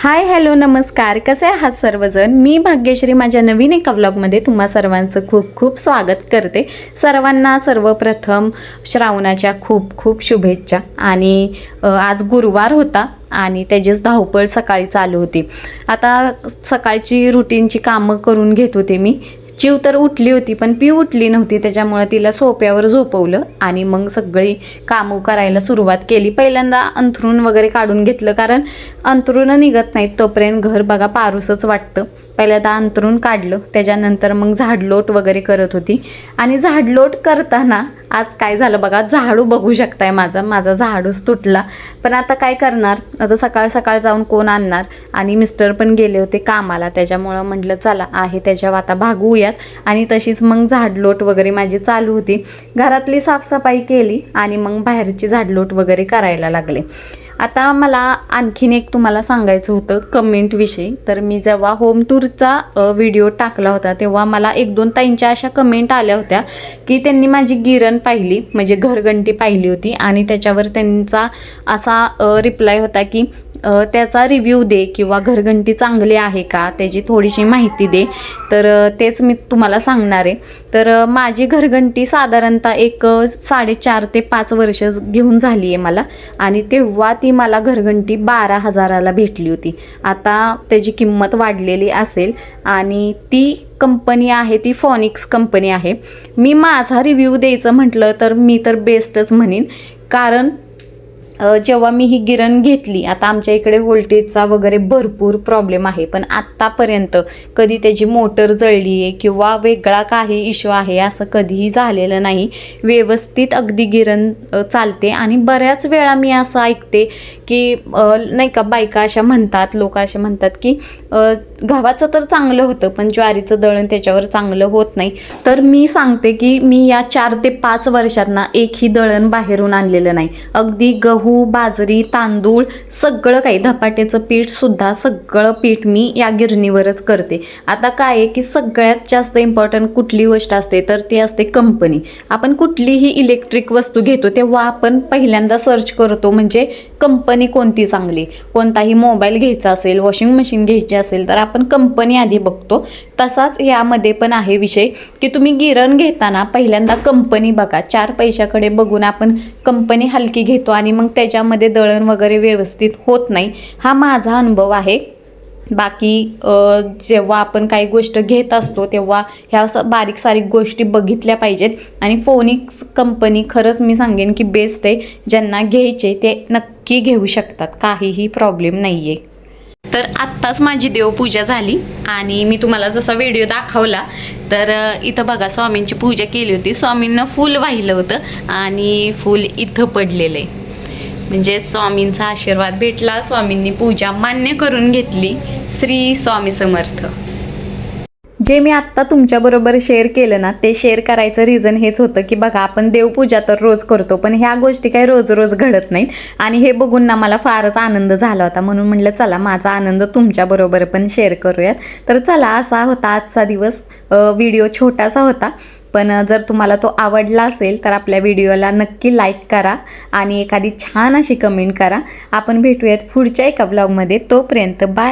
Hi hello नमस्कार, कसे आहात सर्वजण. मी भाग्यश्री माझ्या नवीन एका व्लॉगमध्ये तुम्हा सर्वांचं खूप खूप स्वागत करते. सर्वांना सर्वप्रथम श्रावणाच्या खूप खूप शुभेच्छा. आणि आज गुरुवार होता आणि त्याचीच धावपळ सकाळी चालू होती. आता सकाळची रुटीनची कामं करून घेत होते मी. चिव तर उठली होती पण पी उठली नव्हती, त्याच्यामुळे तिला सोप्यावर झोपवलं आणि मग सगळी कामं करायला सुरुवात केली. पहिल्यांदा अंथरूण वगैरे काढून घेतलं, कारण अंथरूण निघत नाहीत तोपर्यंत घर बघा पारूसच वाटतं. पहिल्यांदा अंथरूण काढलं, त्याच्यानंतर मग झाडलोट वगैरे करत होती. आणि झाडलोट करताना आज काय झालं बघा, झाडू बघू शकताय माझा झाडूच तुटला. पण आता काय करणार, आता सकाळ सकाळ जाऊन कोण आणणार. आणि मिस्टर पण गेले होते कामाला, त्याच्यामुळं म्हटलं चला आहे त्याच्यावर आता भागवूयात. आणि तशीच मग झाडलोट वगैरे माझी चालू होती. घरातली साफसफाई केली आणि मग बाहेरची झाडलोट वगैरे करायला लागले. आता मला आणखीन एक तुम्हाला सांगायचं होतं कमेंटविषयी. तर मी जेव्हा होम टूरचा व्हिडिओ टाकला होता तेव्हा मला एक दोन ताईंच्या अशा कमेंट आल्या होत्या की त्यांनी माझी गिरण पाहिली, म्हणजे घरघंटी पाहिली होती आणि त्याच्यावर त्यांचा असा रिप्लाय होता की त्याचा रिव्ह्यू दे किंवा घरघंटी चांगली आहे का, त्याची थोडीशी माहिती दे. तर तेच मी तुम्हाला सांगणार आहे. तर माझी घरघंटी साधारणतः एक 4.5 ते 5 वर्ष घेऊन झाली आहे मला. आणि तेव्हा ती मला घरघंटी 12,000ला भेटली होती. आता त्याची किंमत वाढलेली असेल. आणि ती कंपनी आहे ती फॉनिक्स कंपनी आहे. मी माझा रिव्ह्यू द्यायचं म्हटलं तर मी तर बेस्टच म्हणेन, कारण जेव्हा मी ही गिरण घेतली, आता आमच्या इकडे व्होल्टेजचा वगैरे भरपूर प्रॉब्लेम आहे, पण आत्तापर्यंत कधी त्याची मोटर जळली आहे किंवा वेगळा काही इश्यू आहे असं कधीही झालेलं नाही. व्यवस्थित अगदी गिरण चालते. आणि बऱ्याच वेळा मी असं ऐकते की नाही का, बायका अशा म्हणतात, लोक असे म्हणतात की गव्हाचं तर चांगलं होतं पण ज्वारीचं दळण त्याच्यावर चांगलं होत नाही. तर मी सांगते की मी या 4 ते 5 वर्षात ना एकही दळण बाहेरून आणलेलं नाही. अगदी गहू, बाजरी, तांदूळ सगळं काही, धपाट्याचं पीठ सुद्धा सगळं पीठ मी या गिरणीवरच करते. आता काय आहे की सगळ्यात जास्त इम्पॉर्टंट कुठली गोष्ट असते तर ती असते कंपनी. आपण कुठलीही इलेक्ट्रिक वस्तू घेतो तेव्हा आपण पहिल्यांदा सर्च करतो, म्हणजे कंपनी कोणती चांगली. कोणताही मोबाईल घ्यायचा असेल, वॉशिंग मशीन घ्यायची असेल तर आपण कंपनी आधी बघतो. तसाच यामध्ये पण आहे विषय की तुम्ही गिरण घेताना पहिल्यांदा कंपनी बघा. 4 पैशाकडे बघून आपण कंपनी हलकी घेतो आणि मग त्याच्यामध्ये दळण वगैरे व्यवस्थित होत नाही. हा माझा अनुभव आहे. बाकी जेव्हा आपण काही गोष्ट घेत असतो तेव्हा ह्या बारीक सारीक गोष्टी बघितल्या पाहिजेत. आणि फोनिक्स कंपनी खरंच मी सांगेन की बेस्ट आहे. ज्यांना घ्यायचे ते नक्की घेऊ शकतात, काहीही प्रॉब्लेम नाही आहे. तर आत्ताच माझी देवपूजा झाली आणि मी तुम्हाला जसा व्हिडिओ दाखवला तर इथं बघा स्वामींची पूजा केली होती. स्वामींना फूल वाहिलं होतं आणि फूल इथं पडलेलं आहे, म्हणजे स्वामींचा आशीर्वाद भेटला. स्वामींनी पूजा मान्य करून घेतली. श्री स्वामी समर्थ. जे मी आत्ता तुमच्याबरोबर शेअर केलं ना, ते शेअर करायचं रिझन हेच होतं की बघा, आपण देवपूजा तर रोज करतो पण ह्या गोष्टी काही रोज रोज घडत नाहीत. आणि हे बघून ना मला फारच आनंद झाला होता, म्हणून म्हटलं चला माझा आनंद तुमच्याबरोबर पण शेअर करूयात. तर चला, असा होता आजचा दिवस. व्हिडिओ छोटासा होता पण जर तुम्हाला तो आवडला असेल तर आपल्या व्हिडिओला नक्की लाईक करा आणि एखादी छान अशी कमेंट करा. आपण भेटूयात पुढच्या एका ब्लॉगमध्ये. तोपर्यंत बाय.